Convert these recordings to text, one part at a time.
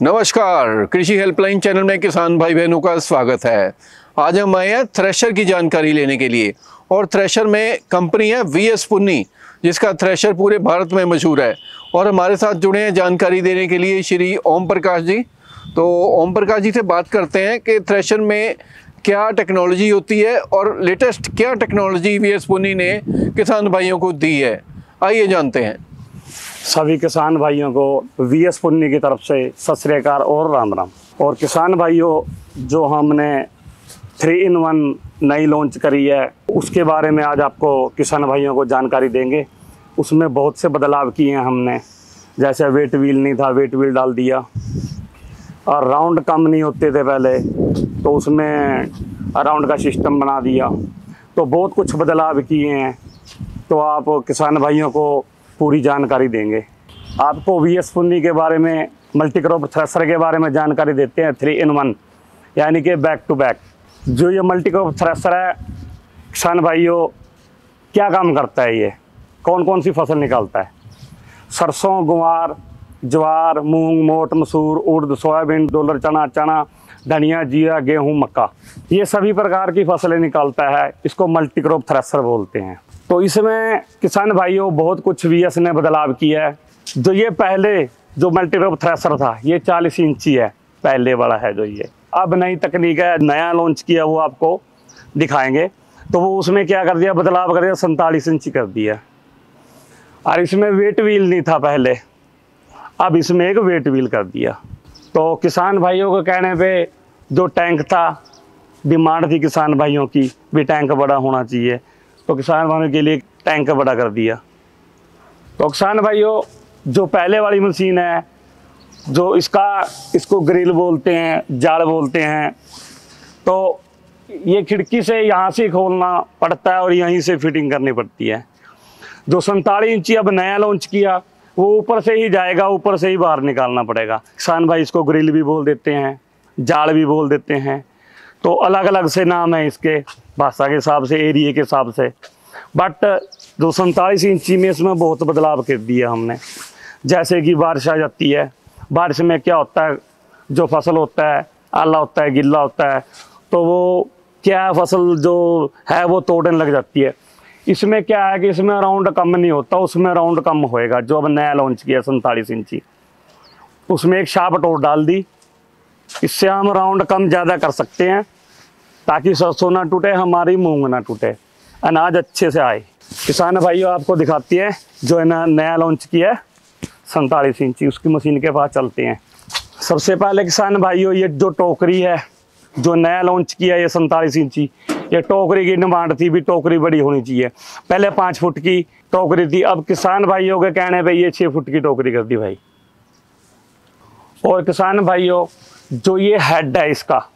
नमस्कार, कृषि helpline channel में किसान भाई बहनों का स्वागत है। आज हम आए हैं थ्रेशर की जानकारी लेने के लिए और थ्रेशर में कंपनी है वीएस पुन्नी, जिसका थ्रेशर पूरे भारत में मशहूर है। और हमारे साथ जुड़े हैं जानकारी देने के लिए श्री ओम प्रकाश जी। तो ओम प्रकाश जी से बात करते हैं कि थ्रेशर में क्या टेक्नोलॉजी होती है और लेटेस्ट क्या टेक्नोलॉजी वीएस पुन्नी ने किसान भाइयों को दी है। आइए जानते हैं। सभी किसान भाइयों को वीएस पुन्नी की तरफ से सत श्री अकाल और राम राम। और किसान भाइयों, जो हमने 3-in-1 नई लॉन्च करी है उसके बारे में आज आपको किसान भाइयों को जानकारी देंगे। उसमें बहुत से बदलाव किए हैं हमने, जैसे वेट व्हील नहीं था, वेट व्हील डाल दिया, और राउंड कम नहीं होते थे पहले, तो उसमें राउंड का सिस्टम बना दिया। तो बहुत कुछ बदलाव किए हैं, तो आप किसान भाइयों को पूरी जानकारी देंगे। आपको वीएस पुन्नी के बारे में, मल्टीक्रॉप थ्रेशर के बारे में जानकारी देते हैं। 3-in-1 यानी कि बैक टू बैक। जो ये मल्टीक्रॉप थ्रेशर है किसान भाइयों, क्या काम करता है, ये कौन कौन सी फसल निकालता है? सरसों, गुआर, ज्वार, मूंग, मोट, मसूर, उड़द, सोयाबीन, डोलर, चना, धनिया, जीरा, गेहूं, मक्का, ये सभी प्रकार की फसलें निकालता है। इसको मल्टीक्रॉप थ्रेशर बोलते हैं। तो इसमें किसान भाइयों बहुत कुछ वीएस ने बदलाव किया है। जो ये पहले जो मल्टीक्रॉप थ्रेशर था ये 40 इंची है, पहले वाला है। जो ये अब नई तकनीक है, नया लॉन्च किया, वो आपको दिखाएंगे। तो वो उसमें क्या कर दिया, बदलाव कर दिया, 47 इंची कर दिया। और इसमें वेट व्हील नहीं था पहले, अब इसमें एक वेट व्हील कर दिया। तो किसान भाइयों को कहने पे जो टैंक था, डिमांड थी किसान भाइयों की भी टैंक बड़ा होना चाहिए, तो किसान भाइयों के लिए टैंक बड़ा कर दिया। तो किसान भाइयों, जो पहले वाली मशीन है, जो इसको ग्रिल बोलते हैं, जाल बोलते हैं, तो ये खिड़की से यहाँ से खोलना पड़ता है और यहीं से फिटिंग करनी पड़ती है। जो 47 इंची अब नया लॉन्च किया, वो ऊपर से ही जाएगा, ऊपर से ही बाहर निकालना पड़ेगा। किसान भाई इसको ग्रिल भी बोल देते हैं, जाल भी बोल देते हैं, तो अलग अलग से नाम है इसके, भाषा के हिसाब से, एरिया के हिसाब से। बट जो 47 इंची में इसमें बहुत बदलाव कर दिया हमने। जैसे कि बारिश आ जाती है, बारिश में क्या होता है, जो फसल होता है आला होता है, गिल्ला होता है, तो वो क्या है, फसल जो है वो तोड़ने लग जाती है। इसमें क्या है कि इसमें राउंड कम नहीं होता, उसमें राउंड कम होएगा। जो अब नया लॉन्च किया 47 इंची, उसमें एक शाफ्ट और डाल दी, इससे हम राउंड कम ज़्यादा कर सकते हैं, ताकि सरसों ना टूटे, हमारी मूंग ना टूटे, अनाज अच्छे से आए। किसान भाइयों आपको दिखाती है जो है ना नया लॉन्च किया है 47 इंची, उसकी मशीन के पास चलते हैं। सबसे पहले किसान भाइयों, ये जो टोकरी है, जो नया लॉन्च किया है ये 47 इंची, ये टोकरी की डिमांड थी भी टोकरी बड़ी होनी चाहिए। पहले 5 फुट की टोकरी थी, अब किसान भाइयों के कहने पे ये 6 फुट की टोकरी कर दी भाई। और किसान भाइयों, जो ये हेड है इसका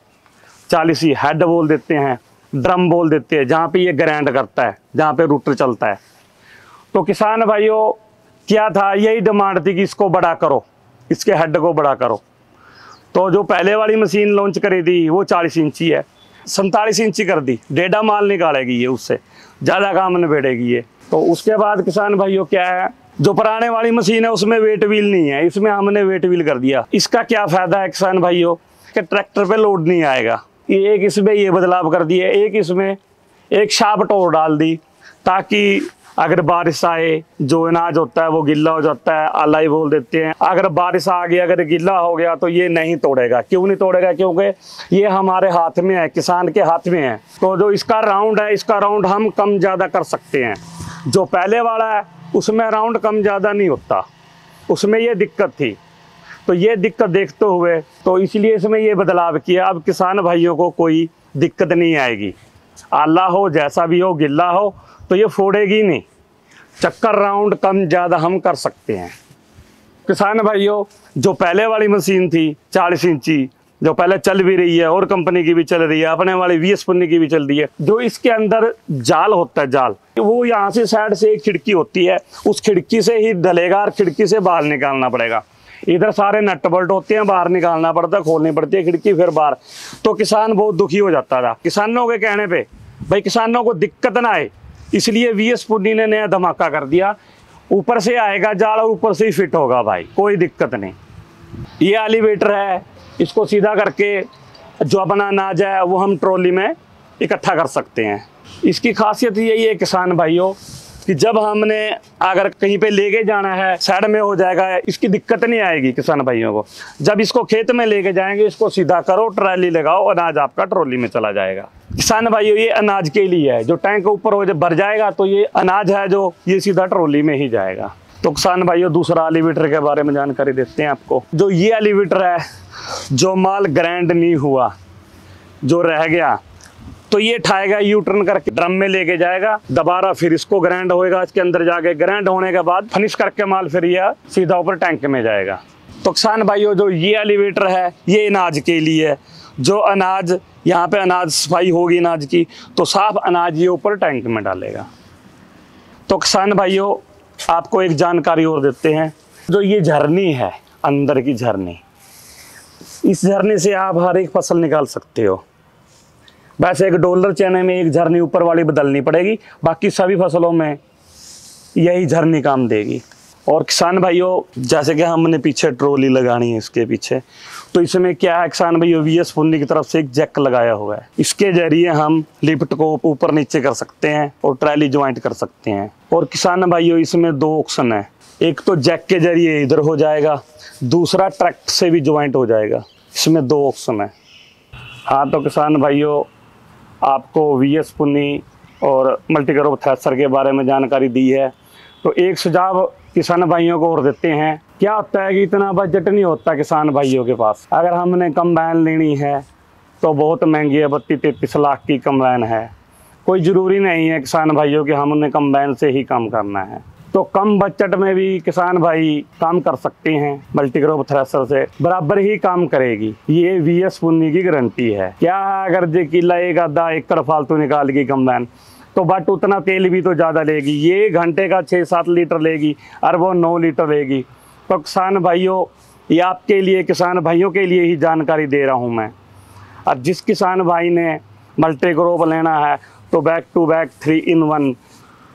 40 ही हेड बोल देते हैं, ड्रम बोल देते हैं, जहाँ पे ये ग्राइंड करता है, जहाँ पे रूटर चलता है। तो किसान भाइयों क्या था, यही डिमांड थी कि इसको बड़ा करो, इसके हेड को बड़ा करो। तो जो पहले वाली मशीन लॉन्च करी थी वो 40 इंची है, 47 इंची कर दी। डेढ़ा माल निकालेगी ये, उससे ज़्यादा काम निबेड़ेगी ये। तो उसके बाद किसान भाइयों क्या है, जो पुराने वाली मशीन है उसमें वेट व्हील नहीं है, इसमें हमने वेट व्हील कर दिया। इसका क्या फ़ायदा है किसान भाइयों, कि ट्रैक्टर पे लोड नहीं आएगा। एक इसमें ये बदलाव कर दिए, एक इसमें एक शाफ्ट और डाल दी, ताकि अगर बारिश आए, जो अनाज होता है वो गिल्ला हो जाता है, आला ही बोल देते हैं। अगर बारिश आ गई, अगर गिल्ला हो गया, तो ये नहीं तोड़ेगा। क्यों नहीं तोड़ेगा? क्योंकि ये हमारे हाथ में है, किसान के हाथ में है। तो जो इसका राउंड है, इसका राउंड हम कम ज़्यादा कर सकते हैं। जो पहले वाला है उसमें राउंड कम ज़्यादा नहीं होता, उसमें ये दिक्कत थी। तो ये दिक्कत देखते हुए तो इसलिए इसमें ये बदलाव किया। अब किसान भाइयों को कोई दिक्कत नहीं आएगी, आला हो, जैसा भी हो, गिल्ला हो, तो ये फोड़ेगी नहीं। चक्कर राउंड कम ज़्यादा हम कर सकते हैं। किसान भाइयों, जो पहले वाली मशीन थी 40 इंची, जो पहले चल भी रही है और कंपनी की भी चल रही है, अपने वाली वीएस पुन्नी की भी चल रही है, जो इसके अंदर जाल होता है, जाल वो यहाँ से साइड से एक खिड़की होती है, उस खिड़की से ही डलेगा और खिड़की से बाहर निकालना पड़ेगा। इधर सारे नट बोल्ट होते हैं, बाहर निकालना पड़ता है, खोलनी पड़ती है खिड़की, फिर बाहर। तो किसान बहुत दुखी हो जाता था। किसानों के कहने पे भाई किसानों को दिक्कत ना आए, इसलिए वीएस पुन्नी ने नया धमाका कर दिया। ऊपर से आएगा जाल, ऊपर से ही फिट होगा भाई, कोई दिक्कत नहीं। ये एलिवेटर है, इसको सीधा करके जो अपना अनाज है वो हम ट्रॉली में इकट्ठा कर सकते हैं। इसकी खासियत यही है किसान भाइयों कि जब हमने अगर कहीं पे लेके जाना है, साइड में हो जाएगा, इसकी दिक्कत नहीं आएगी किसान भाइयों को। जब इसको खेत में लेके जाएंगे, इसको सीधा करो, ट्राली लगाओ, अनाज आपका ट्रॉली में चला जाएगा। किसान भाइयों ये अनाज के लिए है, जो टैंक ऊपर हो जब भर जाएगा तो ये अनाज है जो ये सीधा ट्रॉली में ही जाएगा। तो किसान भाइयों दूसरा एलिवेटर के बारे में जानकारी देते हैं आपको। जो ये एलिवेटर है, जो माल ग्राइंड नहीं हुआ, जो रह गया, तो ये उठाएगा, यू टर्न करके ड्रम में लेके जाएगा, दोबारा फिर इसको ग्राइंड होएगा, इसके अंदर जाके ग्राइंड होने के बाद फिनिश करके माल फिर यह सीधा ऊपर टैंक में जाएगा। तो किसान भाइयों जो ये एलिवेटर है ये अनाज के लिए है। जो अनाज यहाँ पे अनाज सफाई होगी अनाज की, तो साफ अनाज ये ऊपर टैंक में डालेगा। तो किसान भाइयों आपको एक जानकारी और देते हैं, जो ये झरनी है, अंदर की झरनी, इस झरने से आप हर एक फसल निकाल सकते हो। वैसे एक डॉलर चने में एक झरनी ऊपर वाली बदलनी पड़ेगी, बाकी सभी फसलों में यही झरनी काम देगी। और किसान भाइयों जैसे कि हमने पीछे ट्रॉली लगानी है इसके पीछे, तो इसमें क्या है किसान भाइयों, वीएस पुन्नी की तरफ से एक जैक लगाया हुआ है। इसके जरिए हम लिफ्ट को ऊपर नीचे कर सकते हैं और ट्रॉली ज्वाइंट कर सकते हैं। और किसान भाइयों इसमें 2 ऑप्शन है, एक तो जैक के जरिए इधर हो जाएगा, दूसरा ट्रैक्टर से भी ज्वाइंट हो जाएगा। इसमें 2 ऑप्शन है। हाँ तो किसान भाइयों आपको वीएस पुन्नी और मल्टीक्रॉप थ्रेशर के बारे में जानकारी दी है। तो एक सुझाव किसान भाइयों को और देते हैं। क्या होता है कि इतना बजट नहीं होता किसान भाइयों के पास। अगर हमने कंबाइन लेनी है तो बहुत महंगी है, 32-33 लाख की कंबाइन है। कोई ज़रूरी नहीं है किसान भाइयों कि हमने कंबाइन से ही काम करना है। तो कम बजट में भी किसान भाई काम कर सकते हैं। मल्टीक्रॉप थ्रेशर से बराबर ही काम करेगी, ये वीएस पुन्नी की गारंटी है। क्या अगर जे किला एक आधा एकड़ फालतू निकाल की कंबाइन, तो बट उतना तेल भी तो ज़्यादा लेगी। ये घंटे का 6-7 लीटर लेगी और वो 9 लीटर लेगी। तो किसान भाइयों ये आपके लिए, किसान भाइयों के लिए ही जानकारी दे रहा हूँ मैं। और जिस किसान भाई ने मल्टीक्रॉप लेना है तो back to back 3-in-1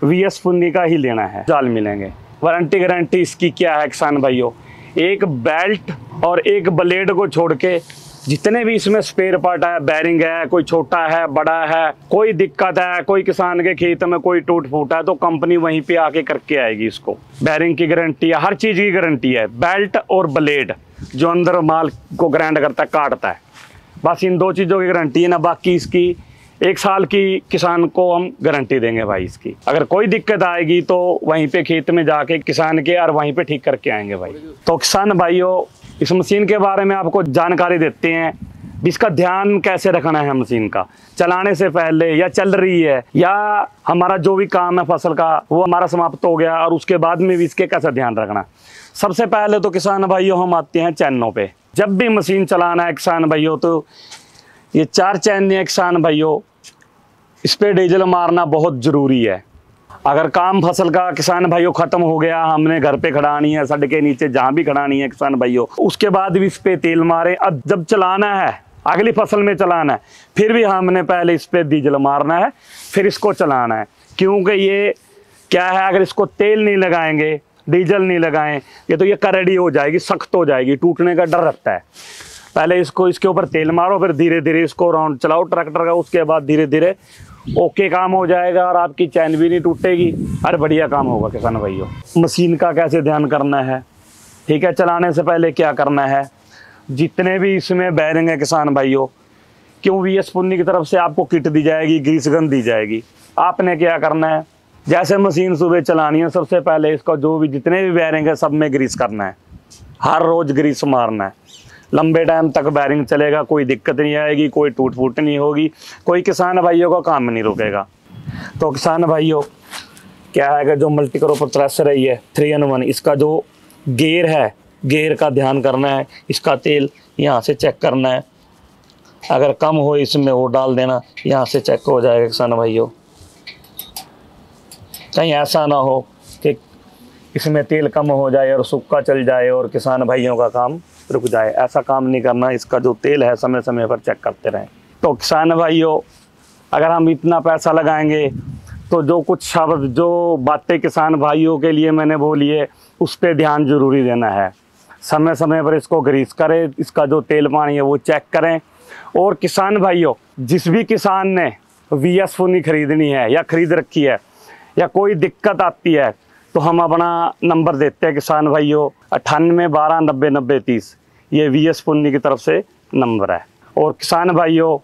VS पुन्नी का ही लेना है, जाल मिलेंगे। वारंटी गारंटी इसकी क्या है किसान भाइयों, एक बेल्ट और एक ब्लेड को छोड़ के जितने भी इसमें स्पेयर पार्ट है, बैरिंग है, कोई छोटा है बड़ा है, कोई दिक्कत है, कोई किसान के खेत में कोई टूट फूट है, तो कंपनी वहीं पे आके करके आएगी। इसको बैरिंग की गारंटी है, हर चीज़ की गारंटी है। बेल्ट और ब्लेड जो अंदर माल को ग्राइंड करता है, काटता है, बस इन 2 चीज़ों की गारंटी है ना। बाकी इसकी 1 साल की किसान को हम गारंटी देंगे भाई इसकी। अगर कोई दिक्कत आएगी तो वहीं पे खेत में जाके किसान के और वहीं पे ठीक करके आएंगे भाई। तो किसान भाइयों इस मशीन के बारे में आपको जानकारी देते हैं। इसका ध्यान कैसे रखना है मशीन का, चलाने से पहले या चल रही है या हमारा जो भी काम है फसल का वो हमारा समाप्त हो गया, और उसके बाद में भी इसके कैसे ध्यान रखना। सबसे पहले तो किसान भाइयों हम आते हैं चैनों पे। जब भी मशीन चलाना है किसान भाइयों तो ये 4 चैन है किसान भाइयों, इस पर डीजल मारना बहुत ज़रूरी है। अगर काम फसल का किसान भाइयों ख़त्म हो गया, हमने घर पे खड़ानी है, सड़क के नीचे जहाँ भी खड़ानी है किसान भाइयों, उसके बाद भी इस पर तेल मारें। अब जब चलाना है, अगली फसल में चलाना है, फिर भी हमने पहले इस पर डीजल मारना है, फिर इसको चलाना है। क्योंकि ये क्या है, अगर इसको तेल नहीं लगाएंगे, डीजल नहीं लगाएं, ये तो ये करड़ी हो जाएगी, सख्त हो जाएगी, टूटने का डर रहता है। पहले इसको इसके ऊपर तेल मारो, फिर धीरे धीरे इसको राउंड चलाओ ट्रैक्टर का, उसके बाद धीरे धीरे ओके काम हो जाएगा और आपकी चैन भी नहीं टूटेगी। अरे बढ़िया काम होगा किसान भाइयों। मशीन का कैसे ध्यान करना है, ठीक है, चलाने से पहले क्या करना है। जितने भी इसमें बैरिंग है किसान भाइयों, क्यों वीएस पुन्नी की तरफ से आपको किट दी जाएगी, ग्रीस गन दी जाएगी। आपने क्या करना है, जैसे मशीन सुबह चलानी है, सबसे पहले इसका जो भी जितने भी बैरिंग है सब में ग्रीस करना है, हर रोज़ ग्रीस मारना है। लंबे टाइम तक बैरिंग चलेगा, कोई दिक्कत नहीं आएगी, कोई टूट फूट नहीं होगी, कोई किसान भाइयों का काम नहीं रुकेगा। तो किसान भाइयों क्या है कि जो मल्टीक्रॉप थ्रेशर है ये 3-in-1, इसका जो गेयर है, गेयर का ध्यान करना है। इसका तेल यहाँ से चेक करना है, अगर कम हो इसमें वो डाल देना, यहाँ से चेक हो जाएगा किसान भाइयों। कहीं ऐसा ना हो कि इसमें तेल कम हो जाए और सूखा चल जाए और किसान भाइयों का काम रुक जाए, ऐसा काम नहीं करना। इसका जो तेल है समय समय पर चेक करते रहें। तो किसान भाइयों अगर हम इतना पैसा लगाएंगे तो जो कुछ शब्द, जो बातें किसान भाइयों के लिए मैंने बोली है, उस पर ध्यान जरूरी देना है। समय समय पर इसको ग्रीस करें, इसका जो तेल पानी है वो चेक करें। और किसान भाइयों, जिस भी किसान ने VS पुन्नी खरीदनी है या खरीद रखी है या कोई दिक्कत आती है तो हम अपना नंबर देते हैं किसान भाइयों, 98 12 90 90 30, ये VS पुन्नी की तरफ से नंबर है। और किसान भाइयों,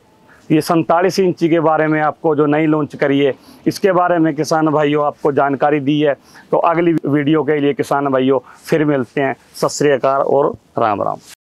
ये 47 इंची के बारे में आपको जो नई लॉन्च करी है, इसके बारे में किसान भाइयों आपको जानकारी दी है। तो अगली वीडियो के लिए किसान भाइयों फिर मिलते हैं। सत श्री अकाल और राम राम।